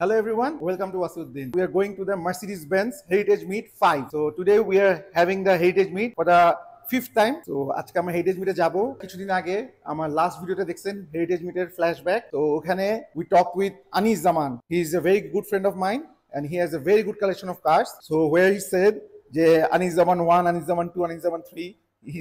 Hello everyone, welcome to Wasuddin. We are going to the Mercedes-Benz Heritage Meet 5. So today we are having the Heritage Meet for the fifth time. So আজকে আমরা heritage মিটে যাব। কিছুদিন আগে আমার last ভিডিওতে দেখছেন heritage মিটের flashback. তো ওখানে we talked with Anis Zaman. He is a very good friend of mine and he has a very good collection of cars. So where he said যে Anis Zaman 1, Anis Zaman 2, Anis Zaman 3, he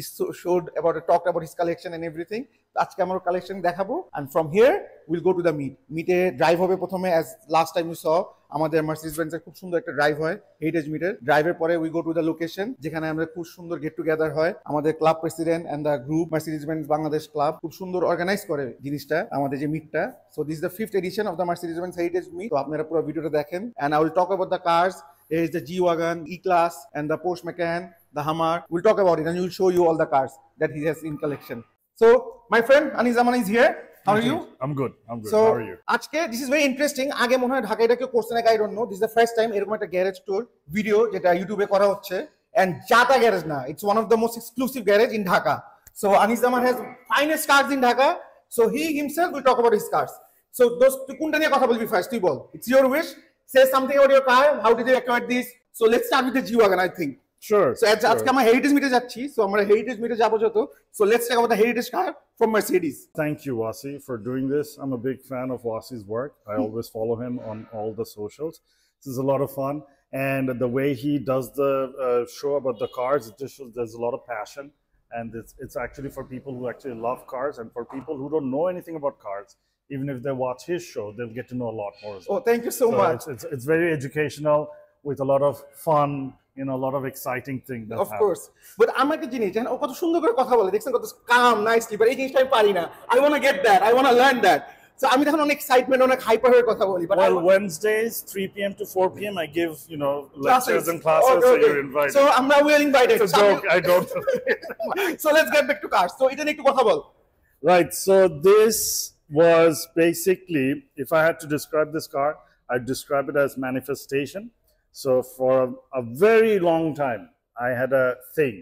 talked about his collection and everything. আজকে আমার collection দেখাবো and from here we'll go to the মিটে drive হবে প্রথমে as last time you saw আমাদের Mercedes বেঞ্জের খুব সুন্দর একটা ড্রাইভ হয় হেরিটেজ মিটের ড্রাইভের পরে we go to the location যেখানে আমরা খুব সুন্দর গেট টুগেদার হয় আমাদের club president and the group Mercedes Benz Bangladesh club খুব সুন্দর অর্গানাইজ করে জিনিসটা আমাদের যে মিটটা so this is the 5th edition of the Mercedes Benz heritage meet তো আপনারা পুরো ভিডিওটা দেখেন and I will talk about the cars. There is the G-Wagon, E-Class and the Porsche Macan, the Hummer. We'll talk about it and we'll show you all the cars that he has in collection. So, my friend Anis Zaman is here. How are you? I'm good. So, how are you? আজকে this is very interesting. আগে মনে হয় ঢাকায় এটা কেউ করছে নাকি I don't know. This is the first time এরকম একটা গ্যারেজ ট্যুর ভিডিও যেটা ইউটিউবে করা হচ্ছে and জাতা গ্যারেজ না. It's one of the most exclusive garage in Dhaka. So, Anis Zaman has finest cars in Dhaka. So, he himself will talk about his cars. So, তুই কোনটা নিয়ে কথা বলবি first তুই বল. It's your wish. Say something about your car. How did you acquire this? So, let's start with the G-Wagon, I think. Sure. So আজকে আমরা heritage মিটে যাচ্ছি সো আমরা হেরিটেজ মিটে যাব যত so let's talk about the heritage car from Mercedes Thank you, Wasi, for doing this. I'm a big fan of Wasi's work. I always follow him on all the socials. This is a lot of fun. And the way he does the show about the cars, it just shows there's a lot of passion. And it's actually for people who actually love cars and for people who don't know anything about cars. Even if they watch his show, they'll get to know a lot more as well. Oh, thank you so much. It's very educational with a lot of fun. You know, a lot of exciting things. Of course. But I'm একটা জিনিস জানেন ও কত সুন্দর করে কথা বলে দেখছেন কত কাম নাইসলি বাট এই জিনিসটা আমি পারি না I want to get that I want to learn that so আমি তখন অনেক এক্সাইটমেন্ট অনেক হাইপার হয়ে কথা বলি but well Wednesdays 3 p.m. to 4 p.m. I give lectures and classes so you're invited so আমরা will invited it's a joke I don't so let's get back to cars so এটা নিয়ে একটু কথা বল right so this was basically if I had to describe this car I'd describe it as manifestation. So for a very long time, I had a thing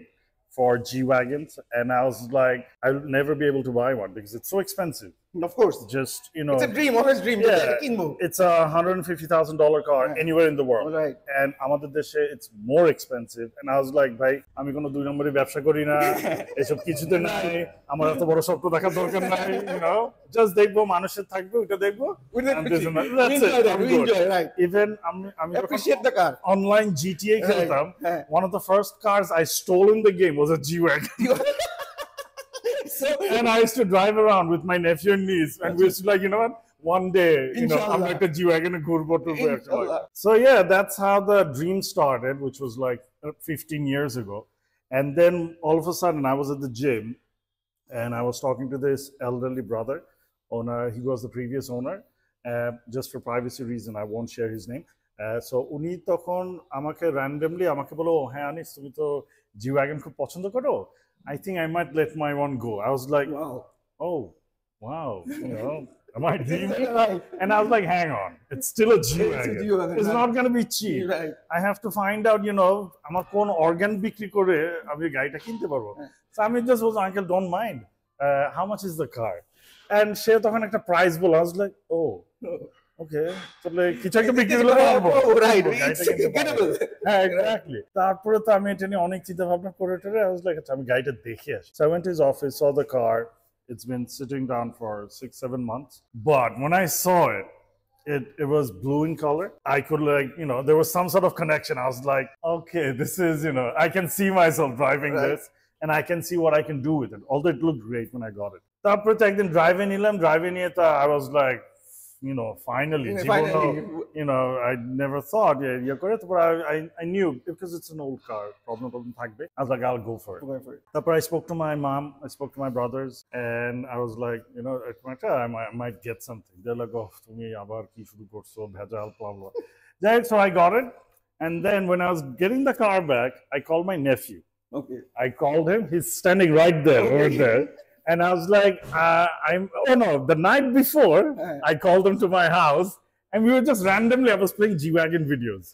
for G-Wagons and I was like, I'll never be able to buy one because it's so expensive. Of course. Just, it's a dream, always dream. Yeah, it's a $150,000 car anywhere in the world. Right. And আমাদের দেশে it's more expensive. And I was like, ভাই আমি কোনো দুই নম্বরে ব্যবসা করি না এসব কিছুতে নাই আমার এত বড় স্বপ্ন দেখার দরকার নাই just দেখবো মানুষের থাকবে ওটা দেখবো we enjoy right even আমি appreciate the car online GTA খেলতাম one of the first cars I stole in the game was a G-Wagon. And I used to drive around with my nephew and niece, and we used to like, you know what? One day, I'm like a G-Wagon and Gurbo to So yeah, that's how the dream started, which was like 15 years ago. And then all of a sudden, I was at the gym, and I was talking to this elderly brother owner. He was the previous owner. Just for privacy reason, I won't share his name. So উনি তখন আমাকে randomly আমাকে বলো হ্যাঁ আনিস তুমি তো G-Wagon খুব পছন্দ করো I think I might let my one go. I was like, wow, I might dreaming? And I was like, hang on, it's still a G-Wagon. It's not going to be cheap. Right. I have to find out, আমার কোন organ বিক্রি করে আমি গাড়িটা কিনতে পারবো. So I just was, uncle, don't mind. How much is the car? And সে তখন একটা price বলে, I was like, okay, তাহলে কিছু একটা বিক্রি করলে পারবো right exactly তারপরে তো আমি এটা নিয়ে অনেক চিন্তা ভাবনা করে I was like আচ্ছা আমি গাড়িটা দেখে আসি so I went to his office saw the car it's been sitting down for 6-7 months but when I saw it it was blue in color I could like there was some sort of connection I was like okay this is I can see myself driving this and I can see what I can do with it although it looked great when I got it তারপরে তো একদিন ড্রাইভে নিলাম ড্রাইভে নিয়ে তো I was like finally, I never thought, but I knew because it's an old car, problem thakbe. I was like, I'll go for it. But I spoke to my mom, I spoke to my brothers, and I was like, I might get something. They're like, oh, তুমি আবার কি শুরু করছো ভেজাল blah blah. So I got it, and then when I was getting the car back, I called my nephew. Okay. I called him. He's standing right there, right there. And I was like, the night before, I called them to my house, and we were just randomly, I was playing G-Wagon videos.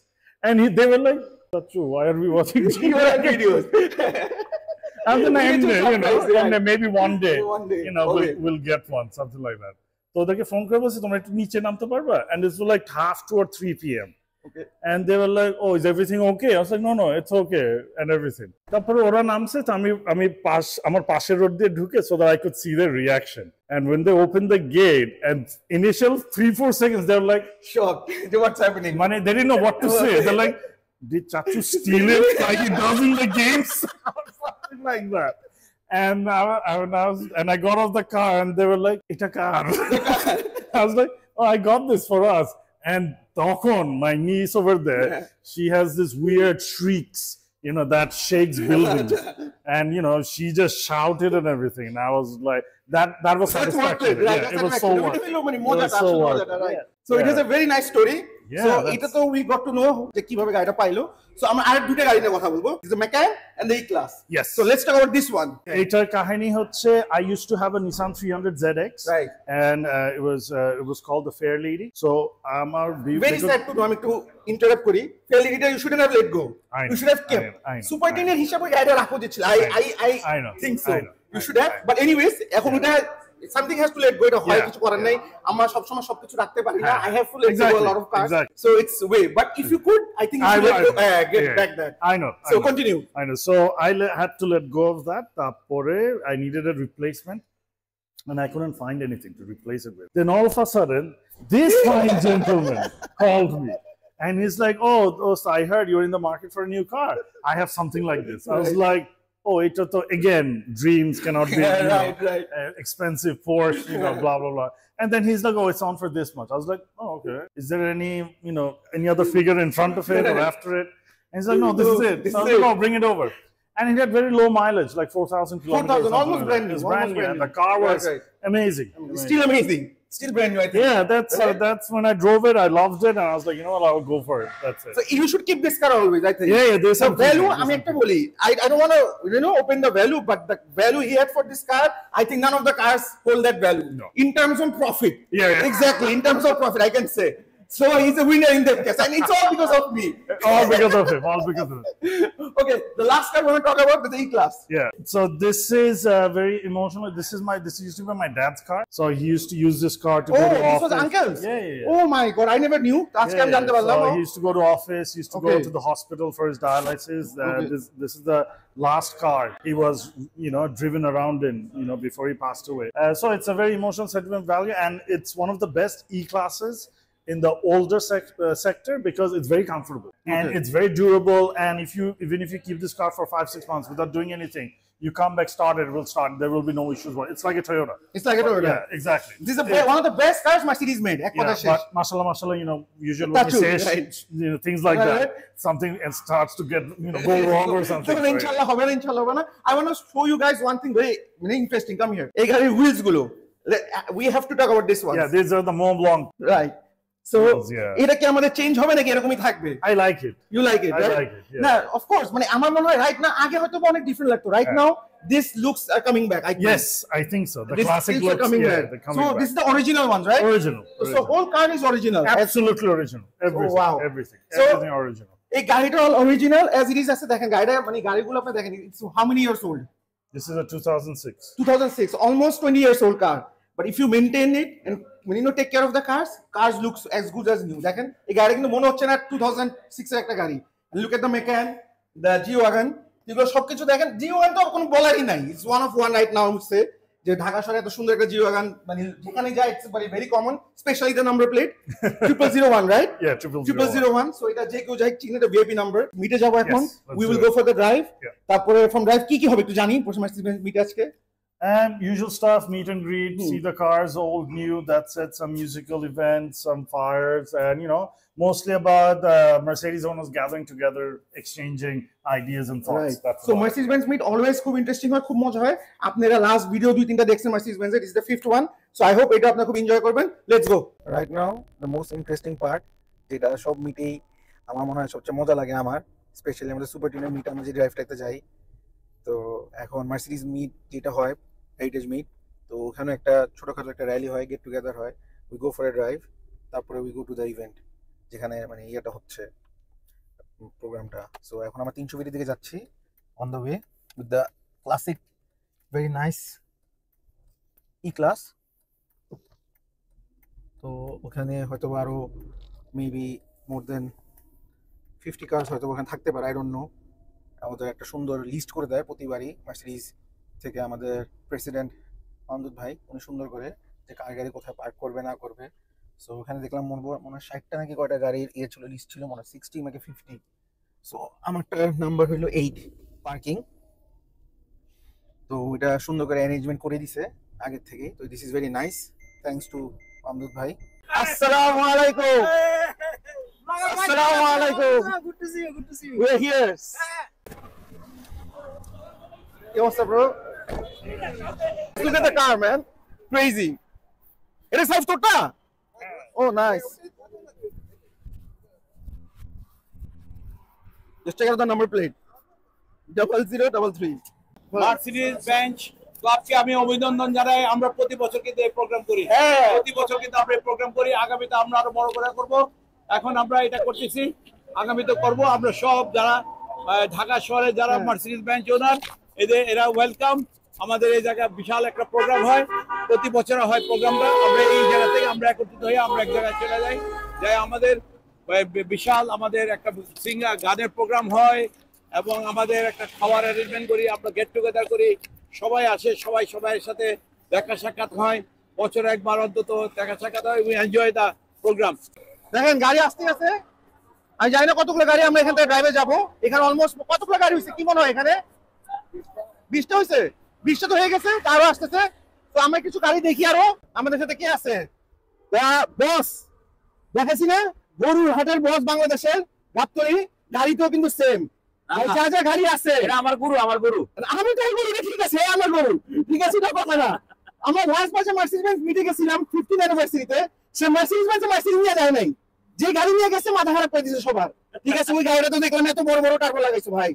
And they were like, that's true, why are we watching G-Wagon videos? And then I ended, and then maybe one day, we'll get one, something like that. ওদেরকে phone করে বলছি তোমরা একটু নিচে নামতে পারবা, and it's like 2:30 or 3 p.m. Okay. And they were like, oh, is everything okay? I was like, no, it's okay and everything. তারপরে ওরা নামছে, তো আমি আমার পাশের রোড দিয়ে ঢুকে so that I could see their reaction. And when they opened the gate, and initial 3-4 seconds, they were like, Shocked. What's happening? মানে they didn't know what to say. They're like, did Chachu steal it like he does in the games? Or something like that. And I got off the car and they were like, "Ita car." I was like, "Oh, I got this for us." And Tokon, my niece over there, she has this weird shrieks, that shakes buildings. And she just shouted and everything. And I was like, that was That's worth satisfaction. it, right? Yeah, That's it was so satisfaction. worth it. It was so worth it. Right. So it was a very nice story. Yeah, So that's- এটা তো we got to know যে কিভাবে গাড়িটা পাইলো। So আমরা আর দুটো গাড়ি নিয়ে কথা বলবো। This is the Macan and the E-Class. Yes. So let's talk about this one. এটার কাহিনী হচ্ছে, I used to have a Nissan 300 ZX. Right. And it was called the Fair Lady. So আমার Very sad to know, আমি একটু interrupt করি। Fairlady you shouldn't have let go. I know, You should have kept. I know, Super I know. 10 এর হিসাবে গাড়িটা রাখা উচিত ছিল। I know, think so. I know, You I should have. know. But anyways, এখন এটা something has to let go. এটা হয় Yeah, কিছু করার নাই। আমরা সবসময় সবকিছু রাখতে পারি না। হ্যাঁ, I have to let go exactly, a lot of cars. exactly. So it's way. But if you could, I think you should let go. Get Yeah, back that. I know. So continue. I know. So I had to let go of that. Tapore, I needed a replacement, and I couldn't find anything to replace it with. Then all of a sudden, this fine gentleman called me. And he's like, oh, so I heard you're in the market for a new car. I have something like this. I was like, oh, again, dreams cannot be Right. expensive Porsche, blah, blah, blah. And then he's like, oh, it's on for this much. I was like, oh, okay. Is there any other figure in front of it or after it? And he's like, no, this is it. This I was is like, it. oh, bring it over. And it had very low mileage, like 4,000 kilometers. 4,000, something almost like brand that. new, It's almost brand new. brand And new. the car was Right. amazing. Still amazing. Still brand new, I think. Yeah, Right? that's when I drove it. I loved it. And I was like, you know what, I'll go for it. That's it. So you should keep this car always, I think. Yeah, there's The some value, আমি একটা বলি, I don't want to open the value, but the value he had for this car, I think none of the cars hold that value. No. In terms of profit. Yeah. Exactly, in terms of profit, I can say. So he's a winner in that case, and it's all because of me. All because of him. All because of him. Okay, the last car we want to talk about is the E-Class. Yeah. So this is very emotional. This used to be my dad's car. So he used to use this car to go Oh, to this office. was uncle's? Yeah. Oh my God, I never knew. আজকে আমি জানতে পারলাম। So he used to go to office, he used to go Okay. to the hospital for his dialysis. Okay. This is the last car he was, driven around in, before he passed away. So it's a very emotional sentiment value, and it's one of the best E-classes in the older sector because it's very comfortable and Okay. it's very durable. And even if you keep this car for 5-6 months without doing anything, you come back, start it will start. There will be no issues. It's like a Toyota. It's like a Toyota. Yeah, exactly. This is one of the best cars Mercedes made. এক কথা Yeah, শেষ। but mashallah, usually when you Touch say wood, right. things like Right. that, something starts to get go wrong or something. তখন ইনশাআল্লাহ হবে না, ইনশাআল্লাহ হবে না। I want to show you guys one thing very interesting. Come here. এই গাড়ির wheels গুলো। We have to talk about this one. Yeah, these are the Mont Blanc. Right. So Yeah. এটা কি আমাদের চেঞ্জ হবে নাকি এরকমই থাকবে? I like it. You like it, I right? like it, yeah. না, of course, মানে আমার মনে হয় right now আগে হয়তো অনেক ডিফারেন্ট লাগতো। Right now this looks are coming back. I think. Yes, I think so. The These classic things are looks, coming yeah, back. they're coming So back. this is the original ones, right? Original. So whole car is original. Absolutely original. Everything. wow. Everything. So- Everything original. এই গাড়িটা all original as it is আছে দেখেন গাড়িটা মানে গাড়িগুলো আপনি দেখেন it's how many years old? This is a 2006. 2006, almost 20 years old car. But if you maintain it and take care of the cars looks as good as new. দেখেন এই গাড়ি কিন্তু মনে হচ্ছে না 2006 এর একটা গাড়ি। And look at the Macan, the G-Wagon, এগুলো সবকিছু দেখেন। G-Wagon তো কোনো বলারই নাই। It's one of one right now I would say. যে ঢাকা শহরে এত সুন্দর একটা G-Wagon মানে যেখানে যায় it's very common, especially the number plate 0001, right? Yeah, 0001. 0001. So এটা যে কেউ যায় চিনে এটা VIP number। মিটে যাব এখন। let's We will do go for the drive. Yeah. তারপরে from drive কি হবে একটু জানি Mercedes মিটে আজকে। And usual stuff, meet and greet, see the cars, old, new, that's it, some musical events, some fires, and mostly about Mercedes owners gathering together, exchanging ideas and thoughts. Right. That's So about it. Mercedes-Benz meet always খুব interesting হয়, খুব মজা হয়। আপনারা last video 2-3টা দেখছেন Mercedes-Benz এর, this is the 5th one. So I hope এটা আপনারা খুব এনজয় করবেন। Let's go. Right now the most interesting part, যেটা সব মিটেই আমার মনে হয় সবচেয়ে মজা লাগে আমার, স্পেশালি আমাদের সুপার টিনের মিট আমরা যে ড্রাইভটাতে যাই। তো এখন মার্সিডিজ মিট যেটা হয় হেরিটেজ মিট, তো ওখানে একটা ছোটখাটো একটা র্যালি হয়, গেট টুগেদার হয়, we go for a drive, তারপরে we go to the event যেখানে মানে ইয়েটা হচ্ছে প্রোগ্রামটা। সো এখন আমরা 320 দিকে যাচ্ছি on the way with the classic very nice E class. তো ওখানে হয়তো আরো মেবি মোর দেন 50 কার্স হয়তো ওখানে থাকতে পারে, আই ডোন্ট নো। আমাদের একটা সুন্দর লিস্ট করে দেয় প্রতিবারই মার্সিডিজ থেকে আমাদের প্রেসিডেন্ট আমজদ ভাই, উনি সুন্দর করে যে কার গাড়ি কোথায় পার্ক করবে না করবে। সো ওখানে দেখলাম মনে হয় 60টা নাকি কয়টা গাড়ির ছিল, লিস্ট ছিল মনে হয় 60 নাকি 50। সো আমারটার নাম্বার হলো 8 পার্কিং। তো এটা সুন্দর করে অ্যারেঞ্জমেন্ট করে দিছে আগের থেকে। তো this is very nice, thanks to Amjad ভাই। আসসালামু আলাইকুম। Assalamu alaikum. Good to see you. Good to see you. We're here. Yo, what's up, bro? Look at the car, man. Crazy. It is self-taught. Oh, nice. Just check out the number plate. 0033. Mercedes bench ক্লাবকে আমি অভিনন্দন জানাই। আমরা প্রতি বছর কিন্তু এই programme করি, প্রতি বছর কিন্তু আমরা এই প্রোগ্রাম করি। আগামীতে আমরা আরো বড় করে করব। এখন আমরা এটা করতেছি, আগামীতে করব। আমরা সব যারা ঢাকা শহরে যারা মার্সিডিজ বেঞ্চ ওনার, এরা ওয়েলকাম। আমাদের এই জায়গায় বিশাল একটা প্রোগ্রাম হয়, প্রতি বছর হয় প্রোগ্রামটা। আমরা এই জায়গা থেকে আমরা একত্রিত হয়ে আমরা এক জায়গায় চলে যাই আমাদের বিশাল আমাদের একটা সিঙ্গার গানের প্রোগ্রাম হয় এবং আমাদের একটা খাওয়ার অ্যারেঞ্জমেন্ট করি, আমরা গেট টুগেদার করি, সবাই আসে, সবাইয়ের সাথে দেখা সাক্ষাৎ হয়, বছরে একবার অন্তত দেখা সাক্ষাৎ হয়। We enjoy the program. দেখেন গাড়ি আসতে আছে, আমি জানি না কতগুলো গাড়ি আমরা এখান থেকে ড্রাইভে যাবো। এখানে অলমোস্ট কতগুলো গাড়ি হয়েছে কি মনে হয়? এখানে 20টা হয়েছে, 20টা তো হয়ে গেছে, আরো আসতেছে। তো আমরা কিছু গাড়ি দেখি। আরো আমাদের সাথে কে আছে? বস দেখাচ্ছি না, গরুর হাটের বস বাংলাদেশের গাবতলী। গাড়িতেও কিন্তু সেম যা যা গাড়ি আছে। আমার গুরু আমি তাই গরু, ঠিক আছে আমার গরু, ঠিক আছে, এটা কথা না। আমরা লাস্ট মাসে মার্সিডিজ বেঞ্চ মিটে গেছিলাম 50th অ্যানিভার্সারিতে। সে মার্সিডিজ বেঞ্চে মার্সিডিজ নিয়ে যায় নাই, যে গাড়ি নিয়ে গেছে মাথা খারাপ করে দিয়েছে সবার। ঠিক আছে, ওই গাড়িটা তো দেখলাম এত বড় বড় টার্বো লাগাইছো ভাই।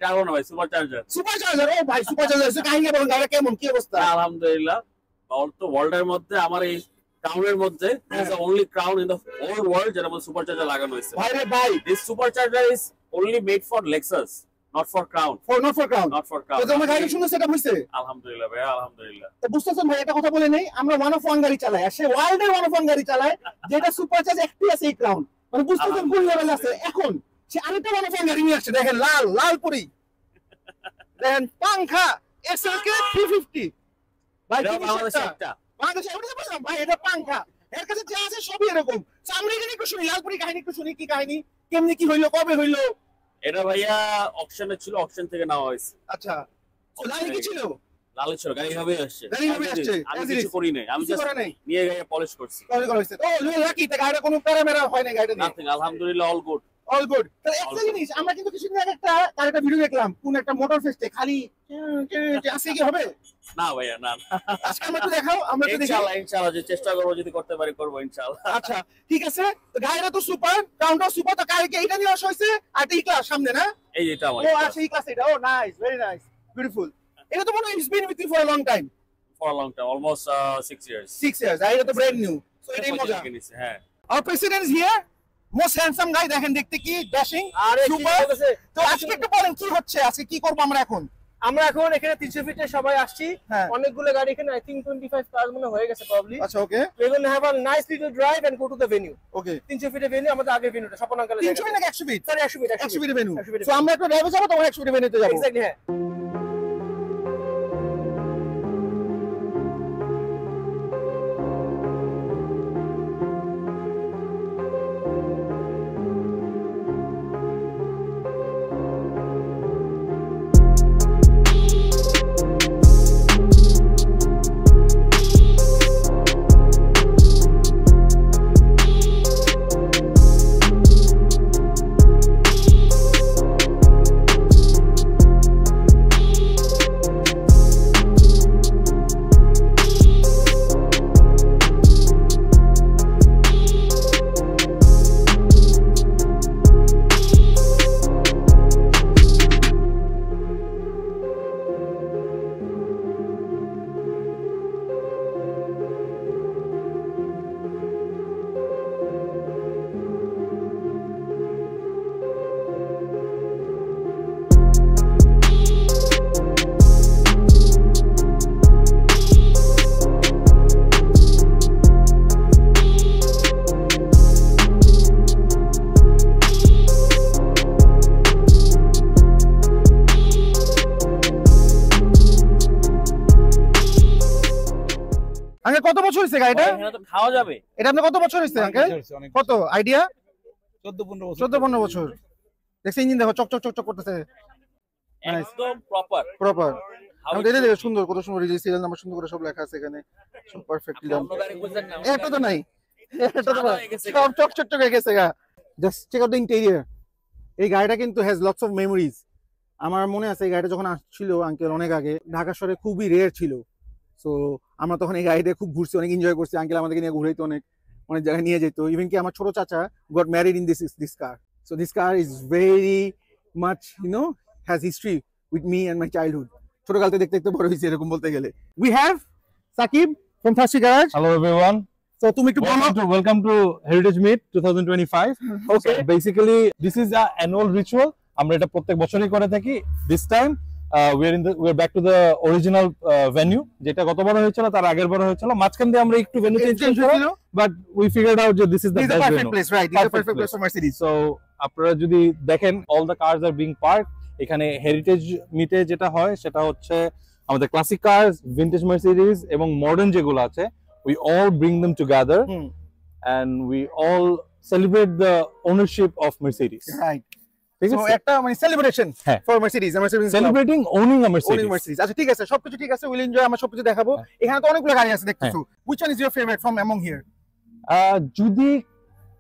টার্বো না ভাই, সুপারচার্জার। ও ভাই সুপারচার্জার, কাহিনী বলুন গাড়িটা কেমন, কি অবস্থা? আলহামদুলিল্লাহ, ওয়ার্ল্ডের মধ্যে আমার এই ক্রাউনের মধ্যে is the only crown in the whole world যেটা মধ্যে সুপারচার্জার লাগানো হয়েছে। ভাই রে ভাই, this supercharger is only made for Lexus, not for Crown. not for Crown. তো তোমার গাড়ি সুন্দর সেটআপ হইছে? আলহামদুলিল্লাহ ভাই, আলহামদুলিল্লাহ। তো বুঝতেছেন ভাই, এটা কথা বলে নেই, আমরা ওয়ান অফ ওয়ান গাড়ি চালাই, আর সে ওয়ার্ল্ডের ওয়ান অফ ওয়ান গাড়ি চালায়, যেটা সুপারচার্জ একটি আছে এই ক্রাউন, মানে বুঝতেছেন কোন লেভেল আছে। এখন সে আরেকটা ওয়ান অফ ওয়ান গাড়ি নিয়ে আসছে, দেখেন লাল পুরি, দেখেন পাংখা এসএলকে 350। ভাই এটা বাংলাদেশে একটা, বাংলাদেশে ওটা বললাম ভাই, এটা পাংখা। এর কাছে যা আছে সবই এরকম। আমরা এখানে একটু শুনি লালপুরি কাহিনী, একটু শুনি কি কাহিনী, কেমনি কি হইলো, কবে হইলো? এটা ভাইয়া অকশনে ছিল, অকশন থেকে নেওয়া হয়েছে। আচ্ছা, লাল কি ছিল? লাল ছিল, গাড়ি হবে আসছে। গাড়ি হবে আসছে, আমি কিছু করি নাই, আমি জাস্ট নিয়ে গাড়ি পলিশ করছি। লাকি তে গাড়িটা কোনো প্যারামেরা হয় না গাড়িটা নিয়ে। নাথিং, আলহামদুলিল্লাহ, অল গুড। তাহলে একটা জিনিস, আমরা কিন্তু কিছুদিন আগে একটা ভিডিও দেখলাম কোন একটা মোটর ফেস্টে, খালি আছে কি হবে? না ভাইয়া, না। আজকে আমরা একটু দেখাও, আমরা একটু দেখি। ইনশাআল্লাহ যে চেষ্টা করব, যদি করতে পারি করব ইনশাআল্লাহ। আচ্ছা ঠিক আছে, তো গাড়িটা তো সুপার, কাউন্টার সুপার। তো গাড়িকে এইটা নিয়ে আসা হয়েছে, আর এই ক্লাস সামনে না? এই যেটা আমার। ও আচ্ছা, এই ক্লাস এটা। Oh nice, very nice, beautiful. এটা তো মনে হয় it's been with you for a long time. For a long time, almost 6 years. 6 years. এটা তো ব্র্যান্ড নিউ। সো এটাই মজা। হ্যাঁ। Our president is here. Most handsome guy, দেখেন দেখতে কি ড্যাশিং, সুপার। তো আজকে একটু বলেন কি হচ্ছে, আজকে কি করব আমরা এখন? আমরা এখন এখানে 300 ফিটে সবাই আসছি। অনেকগুলো গাড়ি এখানে, আই থিংক 25 কার মনে হয়ে গেছে প্রবাবলি। আচ্ছা, ওকে। We will have a nice little drive and go to the venue. ওকে, 300 ফিটে ভেন্যু, আমাদের আগে ভেন্যুটা স্বপন আঙ্কেলের জায়গা। 300 ফিট নাকি 100 feet? Sorry 100 feet, 100 feet venue. So আমরা একটু ড্রাইভে যাব, তখন 100 ফিট ভেন্যুতে যাব। এক্স্যাক্টলি, হ্যাঁ। বছর হয়েছে গাড়িটা? এখানে তো খাওয়া যাবে। এটা আপনার কত বছর হয়েছে আঙ্কেল? কত আইডিয়া? 14-15 বছর। দেখছি ইঞ্জিন দেখো চকচক চকচক করতেছে। একদম প্রপার। প্রপার। আমি দেখে দেখে সুন্দর, কত সুন্দর রেজিস্ট্রেশন নাম্বার সুন্দর করে সব লেখা আছে এখানে। সব পারফেক্টলি ডান। অন্য গাড়ি বুঝছেন না? এটা তো নাই। এটা তো সাদা নাই। হয়ে গেছে। সব চকচক চক হয়ে গেছে গা। Just check out the interior. এই গাড়িটা কিন্তু হ্যাজ লটস অফ মেমোরিজ। আমার মনে আছে এই গাড়িটা যখন আসছিল আঙ্কেল অনেক আগে, ঢাকা শহরে খুবই রেয়ার ছিল। সো আমরা তখন এই গাড়িতে খুব ঘুরছি, অনেক এনজয় করছি। আঙ্কেল আমাদেরকে নিয়ে ঘুরাইতো, অনেক জায়গায় নিয়ে যেত। ইভেন কি আমার ছোট চাচা got married in this car. So this car is very much has history with me and my childhood. ছোটকালতে দেখতে দেখতে বড় হয়েছে এরকম বলতে গেলে। We have Sakib from thirsty garage. Hello everyone. সো তুমি একটু বলো। Welcome to Heritage Meet 2025. Okay. So basically, this is an annual ritual. আমরা এটা প্রত্যেক বছরই করে থাকি. This time, we're back to the original venue. যেটা গতবার হয়েছিল, তার আগের বার হয়েছিল। মাঝখান দিয়ে আমরা একটু venue চেঞ্জ করেছিল, but we figured out that this is the This is the best perfect venue. place, right? This is the Perfect perfect place for Mercedes. So আপনারা যদি দেখেন, all the cars are being parked. এখানে heritage মিটে যেটা হয় সেটা হচ্ছে আমাদের ক্লাসিক কার্স, ভিন্টেজ মার্সিডিজ এবং মডার্ন যেগুলো আছে, we all bring them together and we all celebrate the ownership of Mercedes. Right. ঠিক So আছে? একটা মানে সেলিব্রেশন হ্যাঁ। For Mercedes, Mercedes Celebrating owning a Mercedes. owning Mercedes. আচ্ছা ঠিক আছে, সবকিছু ঠিক আছে, উইল এনজয়, আমরা সবকিছু দেখাবো। এখানে তো অনেকগুলো গাড়ি আছে দেখতেছো। Which one is your favorite from among here? যদি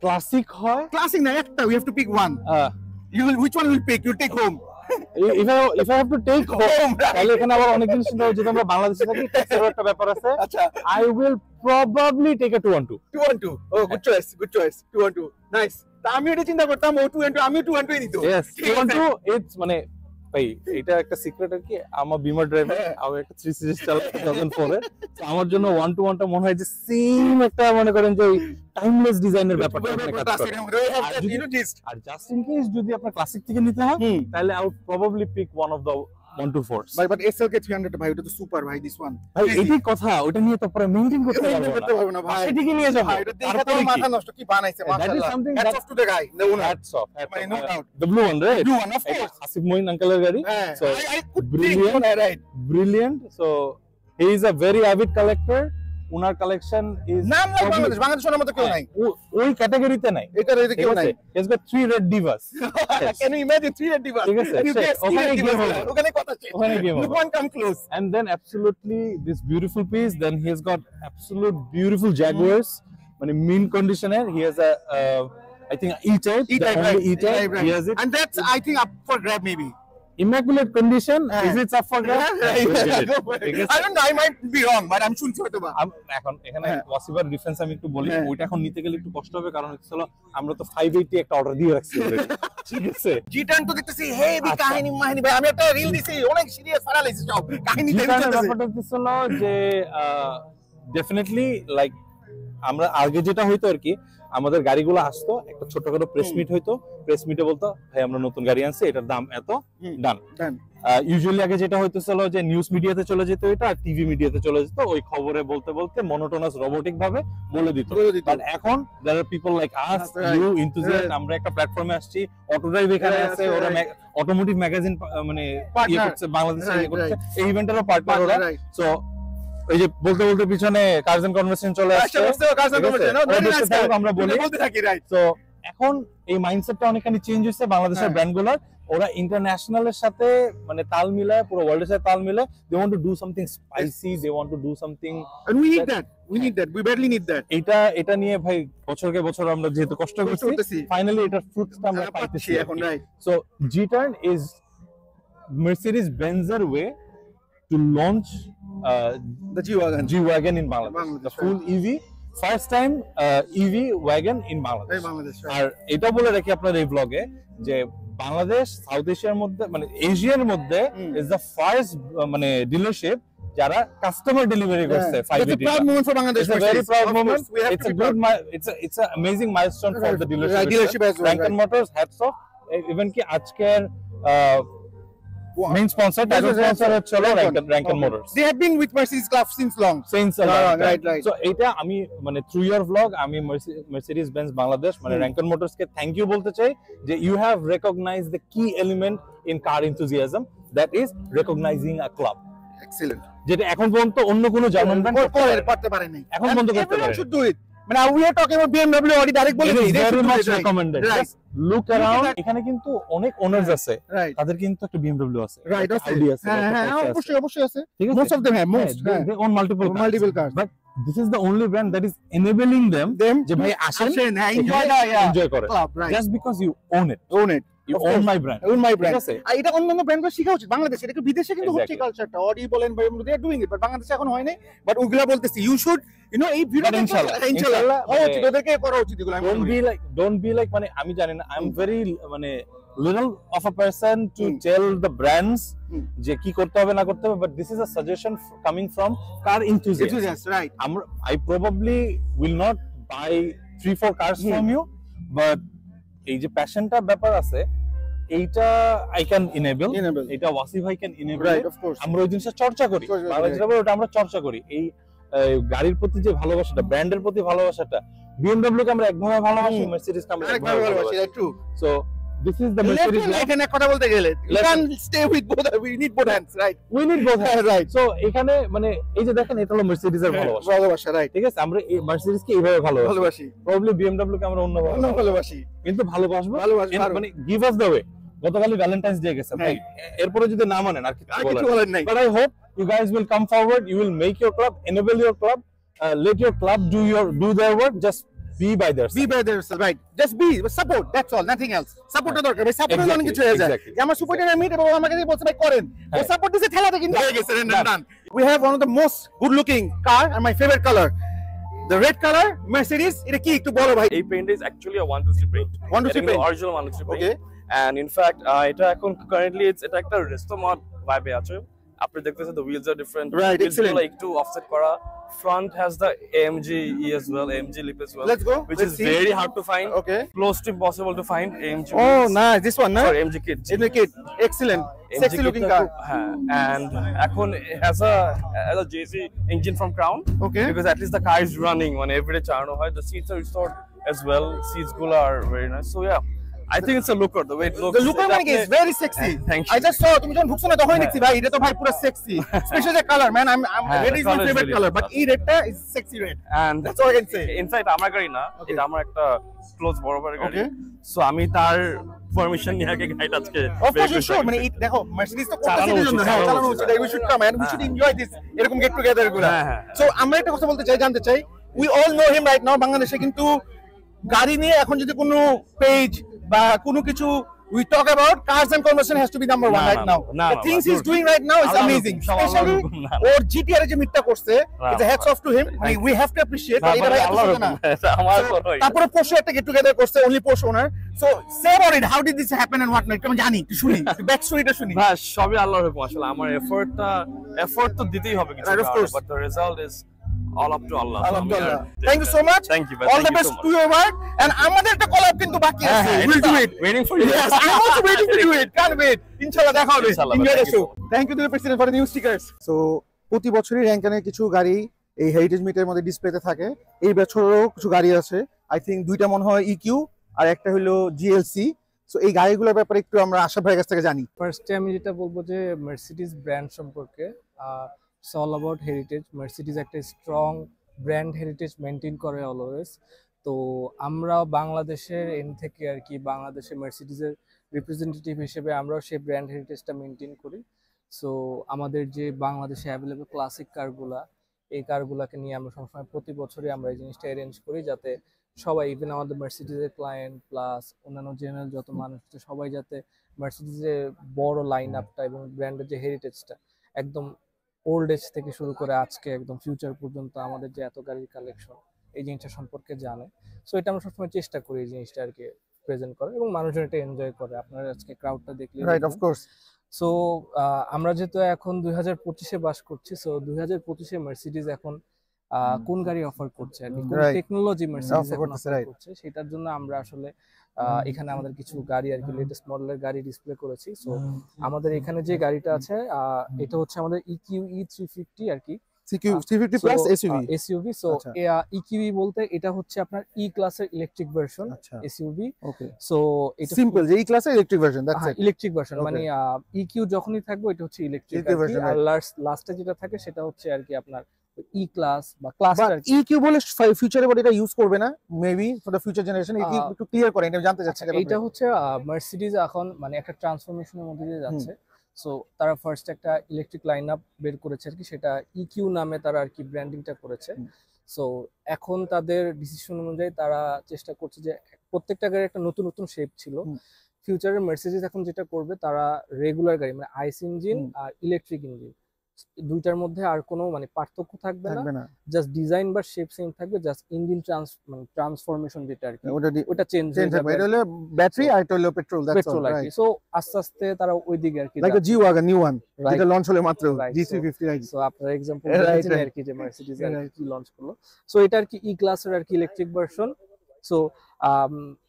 ক্লাসিক হয়, Classic না একটা, we have to pick one. uh, Which one will pick? You'll take home. if I have to take home, তাহলে এখানে আবার অনেক জিনিস চিন্তা হবে, যেহেতু আমরা বাংলাদেশে থাকি, ট্যাক্সের একটা ব্যাপার আছে। আচ্ছা, I will probably take a 212. 212. Oh, good choice, good choice. 212. Nice. তা আমি এটা চিন্তা করতাম ও 212, আমি 212 নিত। Yes, ঠিক আছে। 212 it's মানে ভাই এটা একটা সিক্রেট আর কি, আমার বিমার ড্রাইভার, আমি একটা 3 সিরিজ চালাই 2004 এর। তো আমার জন্য 121 টা মনে হয় যে সেম একটা মনে করেন যে টাইমলেস ডিজাইনের ব্যাপারটা এখানে কাজ করে। আর জাস্ট ইন কেস যদি আপনার ক্লাসিক থেকে নিতে হয়, তাহলে I would probably pick one of the 124s. ভাই বাট SLK 300 ভাই ওটা তো সুপার ভাই, দিস ওয়ান। ভাই এটাই কথা, ওটা নিয়ে তো পরে মেইনটেইন করতে করতে পারবো না ভাই। সেটিকে নিয়ে যাবো। ভাই এটা দেখে তো মাথা নষ্ট কি বানাইছে মাশাআল্লাহ। something Hats that- off to the guy, the owner. Hats off. মানে no doubt. The blue one, right? Blue one, of এটা course. আসিফ মঈন আঙ্কেলের গাড়ি। হ্যাঁ, So, I could brilliant. think, right. Brilliant. So he is a very avid collector. উনার collection is নাম নাই probably- Bangladesh, বাংলাদেশের মতো কেউ নাই। ওই ক্যাটাগরিতে নাই। এটা রইতে কেউ নাই। He's got 3 red divas. Yes. Can you imagine 3 divas? ঠিক আছে, You guess, ওখানে 3 গিয়ে divas, বলবো। ওখানে কথা শেষ। ওখানে গিয়ে No বলবো। one come close. And then absolutely this beautiful piece. Then he has got absolute beautiful Jaguars. মানে mint conditioner. He has a I think E-Type. E-Type, the right. only E-Type. E-Type, right. He has it. And that's I think up for grab maybe. Immaculate condition. Is it up for grabs? Go for it. I don't know, I might be wrong, but I'm শুনছি হয়তো বা। এখন এখানে হ্যাঁ। ওয়াসিফার difference আমি একটু বলি, হ্যাঁ। ওইটা এখন নিতে গেলে একটু কষ্ট হবে, কারণ হচ্ছে হলো আমরা তো 580 একটা অর্ডার দিয়ে রাখছি already। ঠিক আছে, জিটান তো দেখতেছি হেভি আচ্ছা। কাহিনী মাহিনী ভাই, আমি একটা রিল দিছি অনেক সিরিয়াস ফারালাইছি সব কাহিনী জিটানের দেখতেছি। ব্যাপারটা হচ্ছে হলো যে ডেফিনেটলি লাইক আমরা আগে যেটা হইতো আর কি, আমাদের গাড়িগুলো আসতো, একটা ছোটখাটো প্রেস মিট হইতো, প্রেস মিটে বলতো ভাই আমরা নতুন গাড়ি আনছি, এটার দাম এত, ডান। Done. ইউজুয়ালি আগে যেটা হইতেছিল যে নিউজ মিডিয়াতে চলে যেত, এটা টিভি মিডিয়াতে চলে যেত, ওই খবরে বলতে বলতে মনোটোনাস রোবোটিক ভাবে বলে দিত। বলে দিত। বাট এখন there are people like us, Right. you enthusiast, Right. আমরা একটা প্ল্যাটফর্মে আসছি, অটো ড্রাইভ এখানে Right, আছে, right. ওরা অটোমোটিভ ম্যাগাজিন মানে Partner. ইয়ে করছে, বাংলাদেশে ইয়ে Right, করছে, right. এই ইভেন্টেরও পার্টনার ওরা। Right. সো এই যে বলতে বলতে পিছনে কার্স এন্ড কনভারসেশন চলে আসছে, আচ্ছা, বুঝতে পারছি, ঠিক আছে? no, very ওদের nice সাথে guy. আমরা বলি, বলতে থাকি, right. তো এখন এই মাইন্ডসেটটা অনেকখানি চেঞ্জ হচ্ছে বাংলাদেশের হ্যাঁ। ব্র্যান্ডগুলোর। ওরা ইন্টারন্যাশনালের সাথে মানে তাল মিলায়, পুরো ওয়ার্ল্ডের সাথে তাল মিলায়, they want to do something spicy, they want to do something. And we need that. We need that. We badly need that. এটা নিয়ে ভাই বছরকে বছর আমরা যেহেতু কষ্ট কষ্ট করছি, করতেছি। ফাইনালি এটার ফ্রুটসটা আমরা আমরা পাইতেছি পাচ্ছি এখন, right. So G-Turn is Mercedes-Benz's way to launch The G-Wagon. G-Wagon in Bangladesh, Bangladesh, the full EV, first time EV wagon in এই Bangladesh. বাংলাদেশ, right. আর এটা বলে রাখি আপনার এই ব্লগে যে বাংলাদেশ সাউথ এশিয়ার মধ্যে মানে এশিয়ার মধ্যে ইজ দ্য ফার্স্ট মানে ডিলারশিপ যারা কাস্টমার ডেলিভারি করছে Yeah. It's a proud moment for Bangladesh. It's a very Mercedes. proud Of moment. course, we have It's to a be good proud. it's an amazing milestone for Right. the dealership. Right, dealership as well, Rankin right. Motors, hats off. Even কি আজকের main sponsor Yes, title yes, sponsor yes. হচ্ছে Rankin Okay. Motors। They have been with Mercedes Club since long. Since a Yeah, long time. right, right. So এটা আমি মানে through your vlog আমি Mercedes Benz Bangladesh মানে Rancon motors কে thank you বলতে চাই যে you have recognize the key element in car enthusiasm, that is recognizing a club. Excellent. যেটা এখন পর্যন্ত অন্য কোনো জার্মান ব্র্যান্ড করতে পারে নাই। এখন পর্যন্ত করতে Everyone পারে should do it. মানে we are talking about BMW already direct বলে দিই, they should do it, right? recommended. Right. Just look around. এখানে কিন্তু অনেক ওনার্স আছে, Right. তাদের কিন্তু একটা BMW আছে, Right, একটা আছে। Audi আছে, হ্যাঁ, একটা হ্যাঁ, Porsche আছে। অবশ্যই আছে। ঠিক আছে? Most of them have, most. Yeah, they own multiple cars. cars. But this is the only brand that is enabling them যে ভাই আসেন, হ্যাঁ, enjoy করে। club, right. Just because you own it. You Of own course. my brand. Own my ঠিক brand. আছে? আর এটা অন্যান্য ব্র্যান্ডগুলো শেখা উচিত বাংলাদেশে, এটা বিদেশে কিন্তু হচ্ছে Exactly. কালচারটা, অডি বলেন BMW, they are doing it, but বাংলাদেশে এখন হয় নাই। বাট ওইগুলা বলতেছি, you should, you know, এই ভিডিও But ইনশাআল্লাহ, হওয়া উচিত, ওদেরকে করা উচিত এগুলো, আমি মনে করি। Don't be like মানে আমি জানি না, I'm very মানে little of a person to tell the brands যে কি করতে হবে না করতে হবে, but this is a suggestion coming from car enthusiasts. Enthusiasts, right. I probably will not buy 3-4 cars from you, but এই যে প্যাশনটা ব্যাপার আছে এইটা I can enable, এটা ওয়াসিফ ভাই can enable, Right, of course. আমরা ওই জিনিসটা চর্চা করি, বাংলা যেটা বলে ওটা আমরা চর্চা করি। এই গাড়ির প্রতি যে ভালোবাসাটা, ব্র্যান্ডের প্রতি ভালোবাসাটা, BMW কে আমরা একভাবে ভালোবাসি, Mercedes কে আমরা একভাবে ভালোবাসি। True. So this is the Mercedes love. এখানে কথা বলতে গেলে you can't stay with both, we need both hands, right? We need both hands. Right. So এখানে মানে এই যে দেখেন এটা হলো Mercedes এর ভালোবাসা, ভালোবাসা, right. ঠিক আছে? আমরা এই Mercedes কে এইভাবে ভালোবাসি, probably BMW কে আমরা অন্যভাবে ভালোবাসি, কিন্তু ভালোবাসবো, ভালোবাসবো, মানে give us the way. গতকালই ভ্যালেন্টাইন্স ডে গেছে ভাই, এরপরে যদি না মানেন আর কিছু আর কিছু বলার নাই। But I hope you guys will come forward, you will make your club, enable your club, let your club do their work, just be by their Be side. by themselves, right? Just be, support, that's all, nothing else. Support এর দরকার, ভাই support অনেক কিছু হয়ে যায়। Exactly. যে আমার সুপারটেনার meet এবং আমাকে দিয়ে বলছে ভাই করেন, ও সাপোর্ট দিছে, ঠেলাতে কিন্তু হয়ে গেছে, done. We have one of the most good looking car and my favorite color, the red color Mercedes, এটা কি একটু বলো ভাই? এই paint is actually 123 paint, 123 paint. Original 123 paint. Okay. And in fact এটা এখন কারেন্টলি এটা একটা রেস্টো মড ভাইবে আছে। আপনি দেখতেছেন the wheels are different, Right, excellent. গুলো একটু অফসেট করা, front has the AMG E as well, AMG lip as well, Let's go, which let's is see. very hard to find, Okay. close to impossible to find AMG Oh, wheels. nice, this one, no? Sorry, AMG kit, In the kit, excellent, AMG sexy kit looking টা car. খুব- হ্যাঁ, and এখন it has a JC engine from Crown, Okay. because at least the car is running when everyday চালানো হয়, the seats are restored as well, seats গুলো are very nice, so yeah, I think it's a looker, the way it looks. The looker এটা মানে কি is আপনি- very sexy. Thank you. I just saw, তুমি যখন ঢুকছো না তখনই দেখছি ভাই এটা তো ভাই পুরো sexy, especially the color, man. I'm হ্যাঁ, red the is my color is favorite very color, good. but এই redটা is sexy red. And That's all I can say. In fact আমার গাড়ি না, Okay. এটা আমার একটা ক্লোজ বড় ভাইয়ের গাড়ি, Okay. সো আমি তার পারমিশন নিয়ে আগে গাড়িটা আজকে Of course you should, মানে এই দেখো Mercedes তো করতেছে চালানো এর জন্য, উচিত, হ্যাঁ চালানো চালানো উচিত। উচিত, we should come and we should enjoy this এরকম get together গুলো। হ্যাঁ, হ্যাঁ। So আমরা একটা কথা বলতে চাই, জানতে চাই, we all know him right now বাংলাদেশে, কিন্তু গাড়ি নিয়ে এখন যদি কোনো পেজ বা কোনো কিছু we talk about, cars and conversation has to be number one না, right না, now. না, The না, things না, he's doing right now is আল্লাহর amazing, হুকুম, সব আল্লাহর especially হুকুম, না। ওর GTR এ যে মিটটা করছে, না, it's a hats off to him, মানে we have to appreciate, না, এটা ভাই এত আল্লাহর সোজা না। হুকুম, এটা আমার কোনোই না। তারপরে পরশু একটা গেট টুগেদার করছে, only Porsche owner, so say about it, how did this happen and what not, আমি জানি, একটু শুনি, ব্যাক স্টোরিটা শুনি। না, সবই আল্লাহর হুকুম, আসলে আমার এফোর্ট তো দিতেই হবে কিছু, Right, of course. but the result is all up to Allah. আলহামদুলিল্লাহ, thank you so much, Thank you, all the thank you best so much. to your work, and আমাদের একটা collab কিন্তু বাকি আছে, we'll do it. Waiting for you. Yes, I'm also waiting to do it. Can't wait. Inshallah, দেখা হবে. Inshallah, Enjoy the thank you show. Thank you to the president for the new stickers. So, প্রতি বছরই র্যাঙ্কানের কিছু গাড়ি এই heritage মিটের মধ্যে ডিসপ্লেতে থাকে। এই বছরও কিছু গাড়ি আছে। আই থিংক দুইটা মনে হয় ইকিউ আর একটা হলো জিএলসি। সো এই গাড়িগুলোর ব্যাপারে একটু আমরা আশা ভাইয়ের কাছ থেকে জানি। ফার্স্টে আমি যেটা বলবো যে মার্সিডিজ ব্র্যান্ড সম্পর্কে, it's all about heritage. Mercedes একটা স্ট্রং ব্র্যান্ড হেরিটেজ মেনটেন করে অলওয়েজ। তো আমরা বাংলাদেশের এন্ড থেকে আর কি, বাংলাদেশের মার্সিডিজের রিপ্রেজেন্টেটিভ হিসেবে আমরাও সেই ব্র্যান্ড হেরিটেজটা মেনটেন করি। সো আমাদের যে বাংলাদেশে অ্যাভেলেবল ক্লাসিক কারগুলা, এই কারগুলাকে নিয়ে আমরা সবসময় প্রতি বছরই আমরা এই জিনিসটা অ্যারেঞ্জ করি, যাতে সবাই, ইভেন আমাদের মার্সিডিজের ক্লায়েন্ট প্লাস অন্যান্য জেনারেল যত মানুষ আছে সবাই যাতে মার্সিডিজের বড় লাইন আপটা এবং ব্র্যান্ডের যে হেরিটেজটা একদম ওল্ড এজ থেকে শুরু করে আজকে একদম ফিউচার পর্যন্ত আমাদের যে এত গাড়ির কালেকশন, এই জিনিসটা সম্পর্কে জানে। সো এটা আমরা সবসময় চেষ্টা করি এই জিনিসটা আর কি প্রেজেন্ট করে, এবং মানুষজন এটা এনজয় করে। আপনারা আজকে ক্রাউডটা দেখলে, রাইট, অফ কোর্স। সো আমরা যেহেতু এখন 2025-এ বাস করছি, সো 2025-এ মার্সিডিজ এখন কোন গাড়ি অফার করছে আর কি, কোন টেকনোলজি মার্সিডিজ এখন অফার করছে, সেটার জন্য আমরা আসলে এখানে আমাদের কিছু গাড়ি আর কি লেটেস্ট মডেলের গাড়ি ডিসপ্লে করেছি। সো আমাদের এখানে যে গাড়িটা আছে এটা হচ্ছে আমাদের EQE 350 আর কি। 350 প্লাস এসইউভি। এসইউভি। সো আচ্ছা। ইকিউভি বলতে এটা হচ্ছে আপনার ই ক্লাসের ইলেকট্রিক ভার্সন আচ্ছা এসইউভি। ওকে, সো এটা সিম্পল যে ই ক্লাসের electric version, that's it. Electric version, Okay. মানে ইকিউ যখনই থাকবে এটা হচ্ছে ইলেকট্রিক Electric version, আর লাস্টে যেটা থাকে সেটা হচ্ছে আর কি আপনার ই ক্লাস বা ক্লাসটা বাট আর কি। ইকিউ বলে ফিউচারে বলে এটা ইউজ করবে না, maybe for the future generation. এটা একটু ক্লিয়ার করেন, এটা জানতে চাচ্ছি। এইটা হচ্ছে মার্সিডিজ এখন মানে একটা ট্রান্সফরমেশনের মধ্যে দিয়ে যাচ্ছে। সো তারা ফার্স্ট একটা ইলেকট্রিক লাইন আপ বের করেছে আর কি, সেটা ইকিউ নামে তারা আর কি ব্র্যান্ডিংটা করেছে। সো এখন তাদের ডিসিশন অনুযায়ী তারা চেষ্টা করছে যে প্রত্যেকটা গাড়ির একটা নতুন নতুন শেপ ছিল। ফিউচারের মার্সিডিজ এখন যেটা করবে, তারা রেগুলার গাড়ি মানে আইস ইঞ্জিন আর ইলেকট্রিক ইঞ্জিন দুইটার মধ্যে আর কোনো মানে পার্থক্য থাকবে না, জাস্ট ডিজাইন বা শেপ সেম থাকবে, জাস্ট ইঞ্জিন ট্রান্সফরমেশন যেটা আর কি ওটা চেঞ্জ হয়ে যাবে। এটা হলো ব্যাটারি আর এটা হলো পেট্রোল, দ্যাটস পেট্রোল অল, আর কি। রাইট? সো আস্তে আস্তে তারা ওই দিকে আর কি লাইক আ জি ওয়াগন নিউ ওয়ান, Right. যেটা লঞ্চ হলো মাত্র, Right. G350, right? সো আপনার এক্সাম্পল Right, দেখেছেন right. আর কি যে মার্সিডিজ আর Right. কি লঞ্চ করলো। সো এটা আর কি ই ক্লাসের আর কি ইলেকট্রিক ভার্সন। সো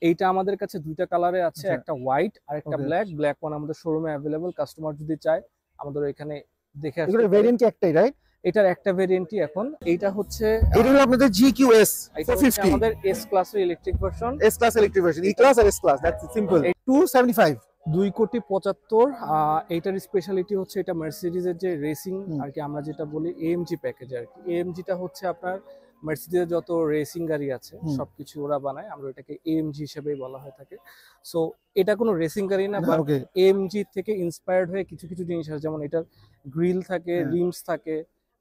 এইটা আমাদের কাছে দুইটা কালারে আছে, আচ্ছা। একটা হোয়াইট আর একটা Okay. ব্ল্যাক ওয়ান আমাদের শোরুমে অ্যাভেলেবল। কাস্টমার যদি চায় আমাদের এখানে দেখে আসতে এগুলো পারে। ভেরিয়েন্ট কি একটাই, রাইট? এটার একটা ভেরিয়েন্টই এখন, এইটা হচ্ছে এটা হলো আপনাদের GQS এটা হচ্ছে 450 আমাদের এস ক্লাসের electric version. S class electric version, E class আর এস ক্লাস, দ্যাটস সিম্পল। 275 2,75,00,000। এইটার স্পেশালিটি হচ্ছে এটা মার্সিডিজের যে রেসিং আর কি আমরা যেটা বলি এএমজি প্যাকেজ আর কি। এএমজিটা হচ্ছে আপনার মার্সিডিজের যত রেসিং গাড়ি আছে সবকিছু ওরা বানায়, আমরা এটাকে এএমজি হিসেবেই বলা হয়ে থাকে। সো এটা কোনো রেসিং গাড়ি না, বাট ওকে। এএমজি থেকে ইন্সপায়ার্ড হয়ে কিছু কিছু জিনিস আছে, যেমন এটার গ্রিল থাকে, রিমস থাকে,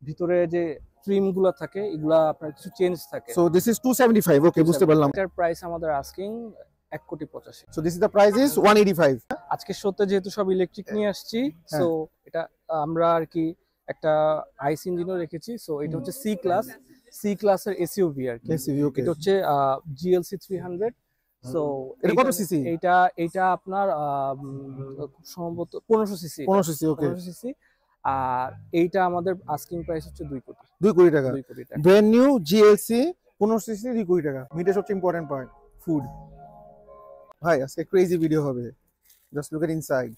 ভিতরে যে ট্রিম গুলা থাকে এগুলা আপনার কিছু চেঞ্জ থাকে। সো দিস ইজ 275, ওকে, বুঝতে পারলাম। এটার প্রাইস আমাদের asking 1,85,00,000। So this is the price is 185। আজকে শোতে যেহেতু সব ইলেকট্রিক নিয়ে আসছি, সো এটা আমরা আর কি একটা আইস ইঞ্জিনও রেখেছি। সো এটা হচ্ছে সি ক্লাসের এসইউভি আর কি। এসইউভি, ওকে। এটা হচ্ছে GLC 300। সো এটা কত সিসি? এটা আপনার খুব সম্ভবত 1500 সিসি। 1500 সিসি, ওকে। 1500 সিসি। আর এইটা আমাদের আস্কিং প্রাইস হচ্ছে 2 কোটি। 2 কোটি টাকা। 2 কোটি টাকা। ব্র্যান্ড নিউ GLC 1500 সিসি, 2 কোটি টাকা। মিটের সবচেয়ে ইম্পর্টেন্ট পার্ট ফুড। ভাই আজকে ক্রেজি ভিডিও হবে, জাস্ট লুক এট ইনসাইড,